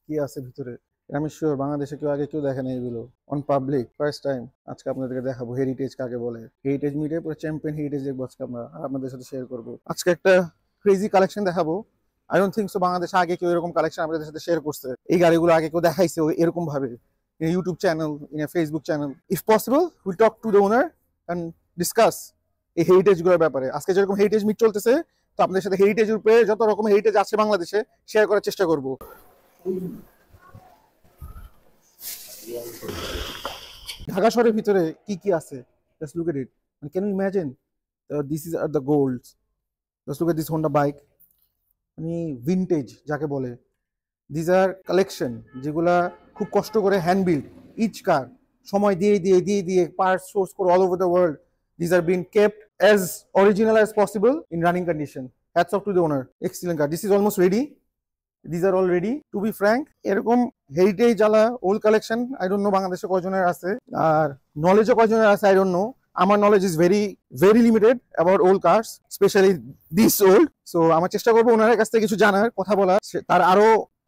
কি আছে ভিতরে। আমি শিওর বাংলাদেশে কেউ দেখে না এগুলো অন পাবলিক, ফার্স্ট টাইম আজকে আপনাদেরকে দেখাবো হেরিটেজ কাকে বলে। হেরিটেজ মিটে পুরো চ্যাম্পিয়ন হেরিটেজ দেখবো আজকে আমরা, আর আপনাদের সাথে শেয়ার করবো। আজকে একটা ক্রেজি কালেকশন দেখাবো। আই ডোন্ট থিঙ্ক সো বাংলাদেশে আগে কেউ এরকম কালেকশন আপনাদের সাথে শেয়ার করছে। এই গাড়িগুলো আগে কেউ দেখাইছে এরকম ভাবে, in a YouTube channel, in a Facebook channel. If possible, we'll talk to the owner and discuss এই হেরিটেজ গুলোর ব্যাপারে। আজকে যেরকম হেরিটেজ মিট চলতেছে, তো আপনাদের সাথে হেরিটেজের উপরে যত রকম হেরিটেজ আছে বাংলাদেশে শেয়ার করার চেষ্টা করব। ঢাকা শহরের ভিতরে কি কি আছে, just look at it. Can you imagine this is আর the golds. Just look at this Honda bike, মানে ভিনটেজ যাকে বলে। দিস আর কালেকশন যেগুলা খুব কষ্ট করে হ্যান্ড বিল্ড, ইচ কার সময় দিয়ে পার্টস সোর্স করে all over the world. These are being kept as original as possible in running condition. Hats off to the owner. Excellent car. This is almost ready. These are all ready. To be frank, এরকম heritage আলা old collection I don't know বাংলাদেশে কয়জনের আছে, আর নলেজও কয়জনের আছে I don't know. আমার knowledge is very limited about old cars, specially this old. So আমার চেষ্টা করবো ওনার কাছ থেকে কিছু জানার, কথা বলার। তার আরো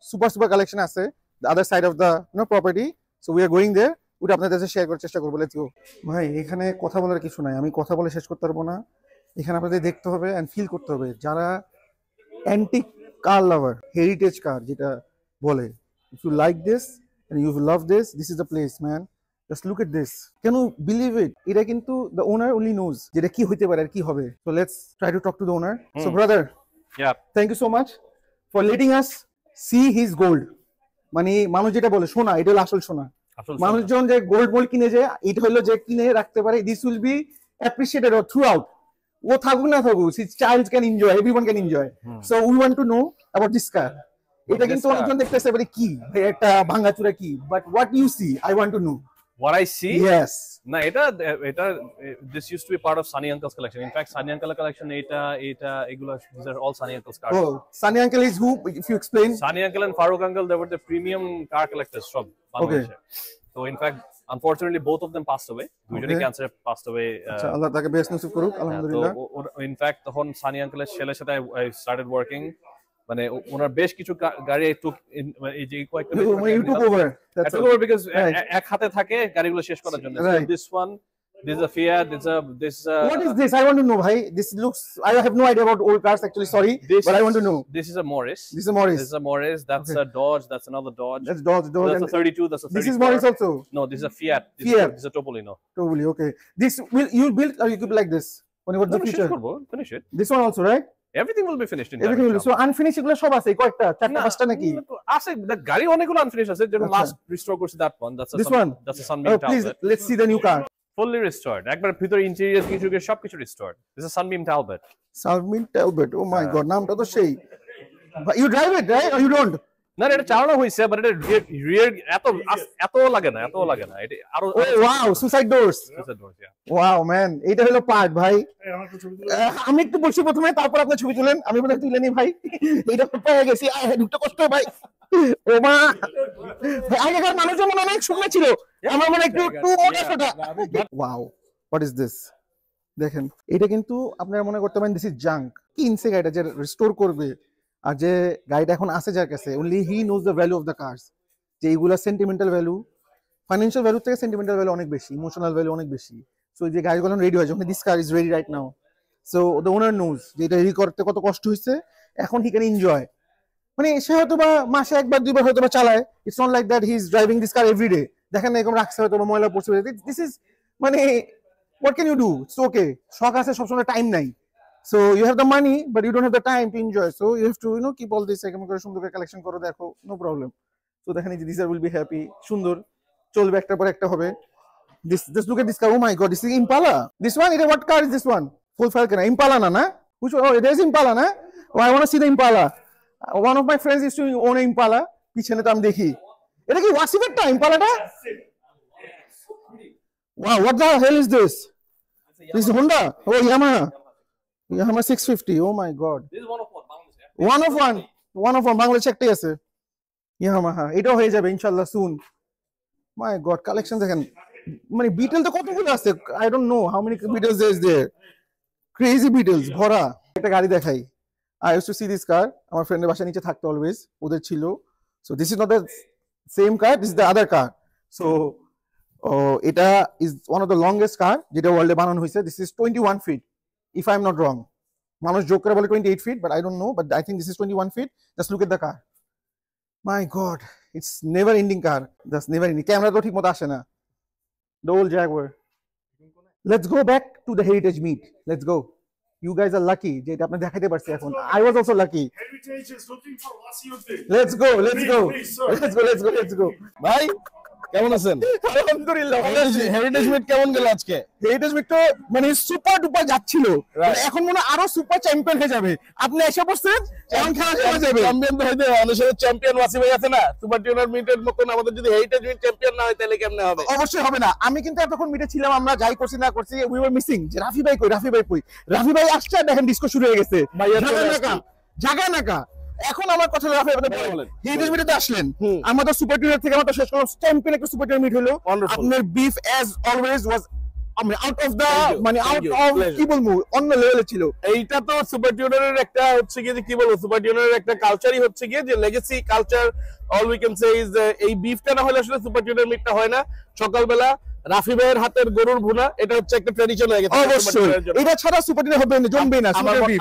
সুপার কালেকশন আছে the other side of the property. So we are going there. ওটা আপনাদের সাথে শেয়ার করার চেষ্টা করবো। Let's go. ভাই এখানে কথা বলার কিছু নাই, আমি কথা বলে শেষ করতে পারবো না। এখানে আপনাদের দেখতে হবে এন্ড ফিল করতে হবে, যারা অ্যান্টিক কার লাভার, হেরিটেজ কার যেটা বলে, if you like this and you love this, this is the place man. Just look at this, can you believe it? এটা কিন্তু দ্য ওনার অনলি নোজ যেটা কি হইতে পারে আর কি হবে। So let's try to talk to the owner. So brother, thank you so much for letting us see his gold. মানে মানুষ যেটা বলে সোনা, এটা হলো আসল সোনা। মানুষজন যে গোল্ড মোল্ড কিনে, যে এটা হলো যে কিনে রাখতে পারে, this will be appreciated throughout. ও থাকুক না থাকুক, child can enjoy, everyone can enjoy. So we want to know about this car. এটা কিন্তু অনেকজন দেখতেছে মানে কি একটা ভাঙাচুরা কি, but what you see, I want to know. What I see? Yes. Na, this used to be part of Sunny Uncle's collection. In fact, Sunny Uncle collection, these are all Sunny Uncle's cars. Oh, Sunny Uncle is who? If you explain. Sunny Uncle and Farooq Uncle, they were the premium car collectors from Bangladesh. So, in fact, unfortunately, both of them passed away. Usually, cancer passed away. Allah take best nasib koruk, alhamdulillah. In fact, when Sunny Uncle I started working. মানে ওনার বেশ কিছু গাড়ি একটু এই যে কয়েকটা You took over. That's all. Because Right. এক হাতে থাকে গাড়িগুলো শেষ করার জন্য Right. This one this is a Fiat this What is this? I want to know, bhai. This looks. I have no idea about old cars. Actually, sorry, but I want to know. this is a Morris. This is a Morris. This is a Morris. That's Okay. a Dodge. That's another Dodge. That's Dodge. That's a 32. That's a 34. This is Morris also. No, this is a Fiat. Fiat. This is a Topolino. Totally okay. This will you build or you keep like this? When you got the future. Finish it. This one also, right? Everything will be finished in Everything will. So unfinished গুলো সব আছে কয়েকটা চারটা পাঁচটা নাকি? আছে গাড়ি অনেকগুলো আনফিনিশ আছে যেটা আচ্ছা। লাস্ট রিস্টোর করছে that one. This one? That's a Sunbeam Please, Talbot. let's see the new car. Fully restored. একবার ভিতরে ইন্টেরিয়র কিছু সবকিছু restored. This is a Sunbeam Talbot. Sunbeam Talbot. Oh my God, নামটা তো সেই। But you drive it, right? Or you don't? না এটা চালানো হয়েছে বাট এটা রিয়ার এত লাগে না এটা আরো Oh wow, suicide doors. Wow man, এটা হলো পার্ট ভাই। আমি একটু বসে প্রথমে তারপর আপনি ছবি তুলেন আমি বলে তুলে নি ভাই এটা পেয়ে গেছি একটু কষ্ট ভাই ও মা আগেকার মানুষজন মনে অনেক সুন্দর ছিল আমার মনে একটু মোটা সোটা ওয়াও হোয়াট ইজ দিস দেখেন এটা কিন্তু আপনারা মনে করতে পারেন দিস ইজ জাঙ্ক কি ইনসে গাড়িটা যে রিস্টোর করবে আর যে গাড়িটা এখন আছে যার কাছে only he knows the value of the cars যে এইগুলা সেন্টিমেন্টাল ভ্যালু ফাইন্যান্সিয়াল ভ্যালু থেকে সেন্টিমেন্টাল ভ্যালু অনেক বেশি ইমোশনাল ভ্যালু অনেক বেশি সো যে গাড়িগুলো রেডি হয় যখন this car is ready right now so the owner knows যে এটা রেডি করতে কত কষ্ট হয়েছে এখন হি ক্যান এনজয় মানে সে হয়তো বা মাসে একবার দুইবার হয়তো বা চালায় it's not like that he is driving this car everyday দেখেন না এরকম রাখছে হয়তো বা ময়লা পড়ছে দিস ইজ মানে what can you do it's okay শখ আছে সবসময় টাইম নাই so you have the money but you don't have the time to enjoy so you have to you know keep all this এরকম করে সুন্দর করে collection করো দেখো নো প্রবলেম সো দেখেন এই যে দিস আর উইল বি হ্যাপি সুন্দর চলবে একটার পর একটা হবে this look at this car oh my god this is Impala this one what car is this one full Falcon Impala na which one? Oh it is Impala na oh I want to see the Impala one of my friends used to own an Impala pichone to ami dekhi eta ki wasifet ta Impala ta wow what the hell is this this is Honda oh Yamaha 650 oh my god This is one of one Bangladesh ektai ache Yamaha এটাও হয়ে যাবে ইনশাআল্লাহ soon my god collection দেখেন মানে beetle তো কতগুলো আছে I don't know how many Beetles there is there crazy Beetles ভরা একটা গাড়ি দেখাই I used to see this car আমার ফ্রেন্ডের বাসা নিচে থাকতো অলওয়েজ ওদের ছিল so this is not the same car this is the other car so এটা is one of the longest car যেটা ওয়ার্ল্ডে বানানো হয়েছে this is 21 feet if I am not wrong মানুষ জোক করে বলে 28 feet but I don't know but I think this is 21 feet just look at the car my god it's never ending car just never ending camera তো ঠিক মতো আসে না the old Jaguar. Let's go back to the heritage meet. Let's go. You guys are lucky. যেটা আপনি দেখাইতে পারছি এখন I was also lucky. Heritage is looking for Wasiuddin. Let's go. ভাই কেমন আছেন আলহামদুলিল্লাহ হেরিটেজ মিট কেমন গেল আজকে হেরিটেজ মিট তো মানে সুপার ডুপার যাচ্ছিল এখন মনে আরো সুপার চ্যাম্পিয়ন হয়ে যাবে আপনি এসে পড়ছেন এখন খেলা হয়ে যাবে চ্যাম্পিয়ন তো হইতে অনুসারে চ্যাম্পিয়ন ওয়াসি ভাই আছে না সুপার টিউনার মিটের মতন আমাদের যদি হেরিটেজ মিট চ্যাম্পিয়ন না হয় তাহলে কেমনে হবে অবশ্যই হবে না আমি কিন্তু এতক্ষণ মিটে ছিলাম আমরা যাই করছি না করছি উই ওয়ার মিসিং যে রাফি ভাই কই রাফি ভাই আসছে দেখেন ডিসকো শুরু হয়ে গেছে জায়গা নাকা এখন আমার কথা রাফি আপনি বলেন হেরিটেজ মিটে আসলেন আমাদের সুপার টিউনার থেকে আমরা শেষ করলাম চ্যাম্পিয়ন একটা সুপার টিউনার মিট হলো আপনার বিফ অ্যাজ অলওয়েজ ওয়াজ আমি আউট অফ দা মানে আউট অফ কি বলবো অন্য লেভেলে ছিল এইটা তো সুপার টিউনারের একটা হচ্ছে কি যে কি বলবো সুপার টিউনারের একটা কালচারই হচ্ছে কি যে legacy culture all we can say is এই বিফটা না হলে আসলে সুপার টিউনার মিটটা হয় না সকালবেলা রাফি ভাইয়ের হাতের গরুর ভুনা এটা হচ্ছে একটা ট্র্যাডিশন হয়ে গেছে অবশ্যই এটা ছাড়া সুপার টিউনার হবে না জমবে না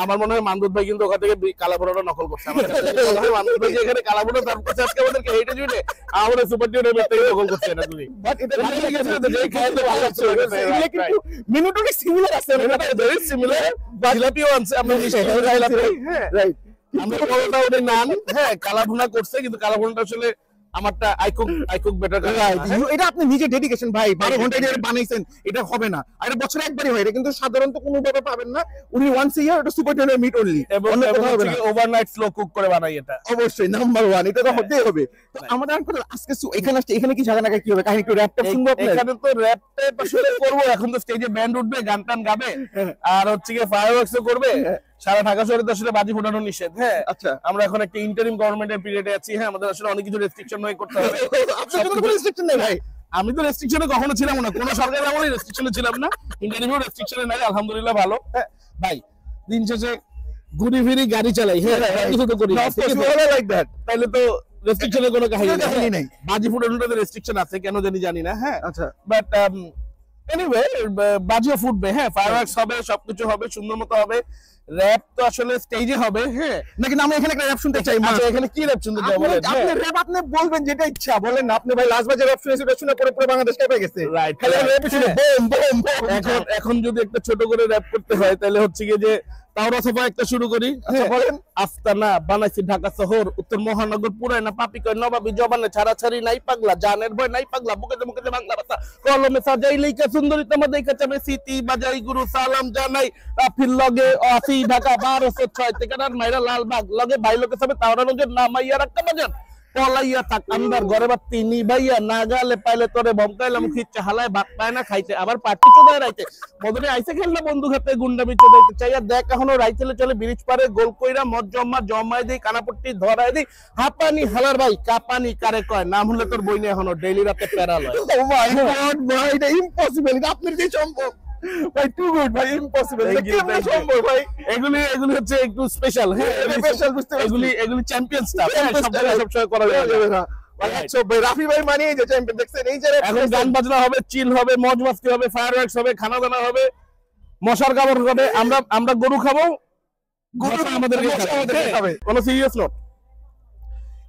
আমার মনে হয় মানদুদ ভাই কিন্তু ওখান থেকে কালা ভুনাটা নকল করছে আমাদের মানদুদ ভাই এখানে কালা ভুনা তার কাছে আজকে আমাদেরকে হেরিটেজ মিটে আমাদের সুপার টিউনার মিট থেকে নকল করছে না তুমি বাট এটা ভালো গেছে যে খাইতে ভালো লাগছে কিন্তু মিনুটনি সিমিলার আছে ভেরি সিমিলার জিলাপিও আনছে আমরা রাইট আমরা বলটা ওদের নান হ্যাঁ কালা ভুনা করছে কিন্তু কালা ভুনাটা আসলে আমারটা আইকুক বেটার এটা আপনি নিজে ডেডিকেশন ভাই 12 ঘন্টা এটা বানাইছেন এটা হবে না আর এটা বছরে একবারই হয় এটা কিন্তু সাধারণত কোনো ভাবে পাবেন না উনি ওয়ান্স এ ইয়ার এটা সুপার টিউনার মিট অনলি অন্য কথা হবে না ওভারনাইট স্লো কুক করে বানাই এটা অবশ্যই নাম্বার 1 এটা তো হতেই হবে তো আমাদের আজকে এখানে কি জায়গা নাকি কি হবে কাহিনী একটু র‍্যাপটা শুনবো আপনারা এখানে তো র‍্যাপটা আসলে করব এখন তো স্টেজে ব্যান্ড উঠবে গান টান গাবে আর হচ্ছে কি ফায়ারওয়ার্কসও করবে সারা ঢাকা শহরে তো আসলে বাজি ফোটানো নিষেধ হ্যাঁ আচ্ছা আমরা এখন একটা ইন্টারিম গভর্নমেন্টের পিরিয়ডে আছি হ্যাঁ আমাদের আসলে অনেক কিছু রেস্ট্রিকশন হয়ে করতে হবে আপনাদের কোনো রেস্ট্রিকশন নেই ভাই আমি তো রেস্ট্রিকশনে কখনো ছিলাম না কোনো সরকারের আমলে রেস্ট্রিকশনে ছিলাম না ইন্টারিমও রেস্ট্রিকশনে নাই আলহামদুলিল্লাহ ভালো ভাই দিন শেষে ঘুরি ফিরি গাড়ি চালাই, হ্যাঁ কিছু তো করি লাইক দ্যাট, তাহলে তো রেস্ট্রিকশনের কোনো কাহিনী নেই। বাজি ফুটানোটাতে রেস্ট্রিকশন আছে কেন জানি না, হ্যাঁ আচ্ছা বাট এনিওয়ে বাজিও ফুটবে, হ্যাঁ ফায়ারওয়ার্কস হবে, সবকিছু হবে, সুন্দর মতো হবে। র‍্যাপ তো আসলে স্টেজে হবে, হ্যাঁ নাকি আমি এখানে একটা র‍্যাপ শুনতে চাই। আচ্ছা এখানে কি র‍্যাপ শুনতে চাই বলেন? আপনি র‍্যাপ আপনি বলবেন যেটা ইচ্ছা বলেন না। আপনি ভাই লাস্ট বাজে র‍্যাপ শুনেছেন, এটা শুনে পরে পুরো বাংলাদেশ কেঁপে গেছে। রাইট, খালি র‍্যাপ শুনে বুম বুম বুম। এখন যদি একটা ছোট করে র‍্যাপ করতে হয় তাহলে হচ্ছে কি যে তাওরা সফা একটা শুরু করি। আচ্ছা বলেন। আস্তানা বানাইছি ঢাকা শহর, উত্তর মহানগর পুরাই না পাপি কয় নবাবী জবানে ছাড়াছাড়ি নাই পাগলা, জানের ভয় নাই পাগলা, বুকেতে বুকেতে বাংলা ভাষা কলমে সাজাই লেখা সুন্দরী তোমার দেখা যাবে স্মৃতি বাজাই গুরু সালাম জানাই রাফিল লগে আসি ঢাকা 1206 ঠিকানার মাইরা লালবাগ লগে ভাই লোকে সবে তাওরা লগে নামাইয়া রাখতে বাজার পলাইয়া থাক আন্দার ঘরে বাতি নি ভাইয়া না গালে পাইলে তোরে বমকাইলাম খিচ্চা হালায় ভাত পায় না খাইতে আবার পাটি চোদায় রাইতে মদনে আইসে খেলনা বন্ধু হাতে গুন্ডামি চোদাইতে চাইয়া দেখ এখনো রাইতেলে চলে ব্রিজ পারে গোল কইরা মদ জমায় দেই কানাপট্টি ধরায় দেই হাপানি হালার ভাই কাপানি কারে কয় নাম হলে তোর বই নিয়ে এখনো ডেইলি রাতে প্যারা লয়। ও মাই গড ভাই, এটা ইম্পসিবল, এটা আপনার কি সম্ভব ভাই? টু গুড ভাই, ইম্পসিবল, এটা কেমনে সম্ভব ভাই? এগুলি হচ্ছে একটু স্পেশাল, হ্যাঁ স্পেশাল বুঝতে পারছি। এগুলি চ্যাম্পিয়ন স্টাফ, সবসময় করা যাবে না। আচ্ছা ভাই, রাফি ভাই মানে যে চ্যাম্পিয়ন দেখছেন, এই যে এখন গান বাজনা হবে, চিল হবে, মজ মাস্তি হবে, ফায়ারওয়ার্কস হবে, খানা দানা হবে, মশার কামড় হবে, আমরা গরু খাবো, গরু আমাদেরকে খাবে। কোনো সিরিয়াস নট।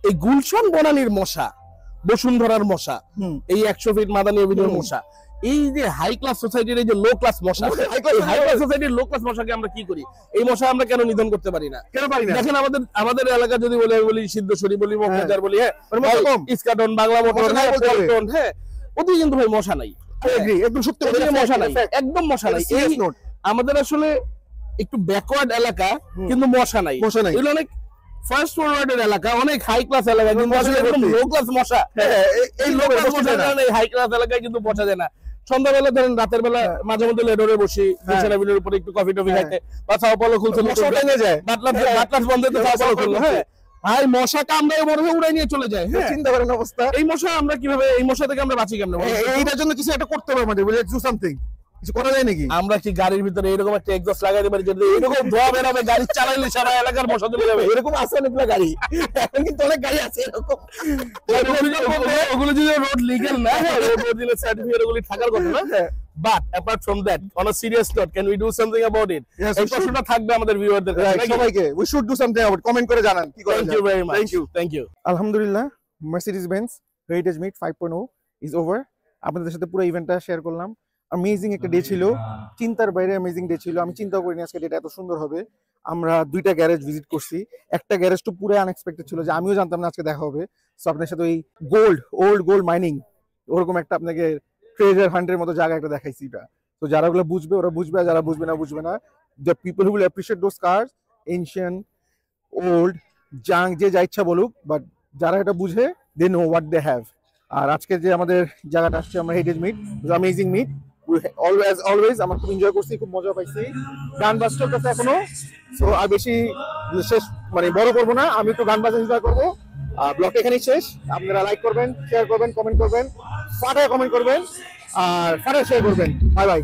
এই গুলশান বনানীর মশা, বসুন্ধরার মশা, এই 100 ফিট মাদানী অভিযানের মশা, এই যে হাই ক্লাস সোসাইটির এই যে লো ক্লাস মশা, হাই ক্লাস সোসাইটির লো ক্লাস মশাকে আমরা কি করি? এই মশা আমরা কেন নিধন করতে পারি না? কেন পারি না? দেখেন আমাদের এলাকা যদি বলি সিদ্ধেশ্বরী বলি, মহাজার বলি, হ্যাঁ ইস্কাটন, বাংলা মোটর, হ্যাঁ ওদের কিন্তু ভাই মশা নাই। একদম সত্যি মশা নাই, একদম মশা নাই। আমাদের আসলে একটু ব্যাকওয়ার্ড এলাকা কিন্তু মশা নাই, এগুলো অনেক ফার্স্ট ফরওয়ার্ডের এলাকা, অনেক হাই ক্লাস এলাকা কিন্তু একদম লো ক্লাস মশা। এই লো ক্লাস মশা এই হাই ক্লাস এলাকায় কিন্তু বসা যায় না। সন্ধ্যাবেলা ধরেন রাতের বেলা মাঝে মধ্যে লেডরে বসি বিছানার উপরে একটু কফি টফি খাইতে বা সাও পালো খুলতে বাটলাস বন্ধ তো সাও পালো খুললো, হ্যাঁ ভাই মশা কামড়ায় বড় হয়ে উড়াই নিয়ে চলে যায়। চিন্তা করেন অবস্থা। এই মশা আমরা কিভাবে, এই মশা থেকে আমরা বাঁচি কেমনে? এইটার জন্য কিছু একটা করতে হবে আমাদের, বলে ডু সামথিং, কিছু করা যায় নাকি? আমরা কি গাড়ির ভিতরে এরকম একটা এক্সস্ট লাগাইতে পারি যদি এরকম ধোয়া বেরোবে, গাড়ি চালাইলে সারা এলাকার মশা চলে যাবে? এরকম আছে অনেকগুলো গাড়ি, এখন কিন্তু অনেক গাড়ি আছে এরকম। ওগুলো যদি রোড লিগ্যাল না, রোড অরিজিনাল সার্টিফিকেট ওগুলি থাকার কথা না। But apart from that, on a serious note, can we do something about it? এই প্রশ্নটা থাকবে আমাদের ভিউয়ারদের কাছে, সবাইকে we should do something about it. Comment করে জানান কি করা যায়। Thank you very much. Thank you. আলহামদুলিল্লাহ, Mercedes Benz heritage meet 5.0 is over. আপনাদের সাথে পুরো ইভেন্টটা শেয়ার করলাম। অ্যামেজিং একটা ডে ছিল, চিন্তার বাইরে অ্যামেজিং ডে ছিল। আমি চিন্তা করিনি আজকে ডেটা এত সুন্দর হবে। আমরা 2টা গ্যারেজ ভিজিট করছি, একটা গ্যারেজ তো পুরো আনএক্সপেক্টেড ছিল, যে আমিও জানতাম না আজকে দেখা হবে। সো আপনার সাথে ওই ওল্ড গোল্ড মাইনিং ওরকম একটা আপনাকে ট্রেজার হান্টের মতো জায়গা একটা দেখাইছি। এটা তো যারা ওগুলো বুঝবে ওরা বুঝবে, আর যারা বুঝবে না। The people who will appreciate those cars, ancient, old, জাং, যে যা ইচ্ছা বলুক, বাট যারা এটা বুঝে they know what they have. আর আজকে যে আমাদের জায়গাটা আসছে আমরা heritage meet, amazing meet, always আমার খুব এনজয় করছি, খুব মজা পাইছি। গান বাজতে কাছে এখনো, সো আর বেশি শেষ মানে বড় করবো না, আমি একটু গান বাজা এনজয় করবো। ব্লগ এখানেই শেষ। আপনারা লাইক করবেন, শেয়ার করবেন, কমেন্ট করবেন, ফাটায় কমেন্ট করবেন আর ফাটায় শেয়ার করবেন। Bye bye.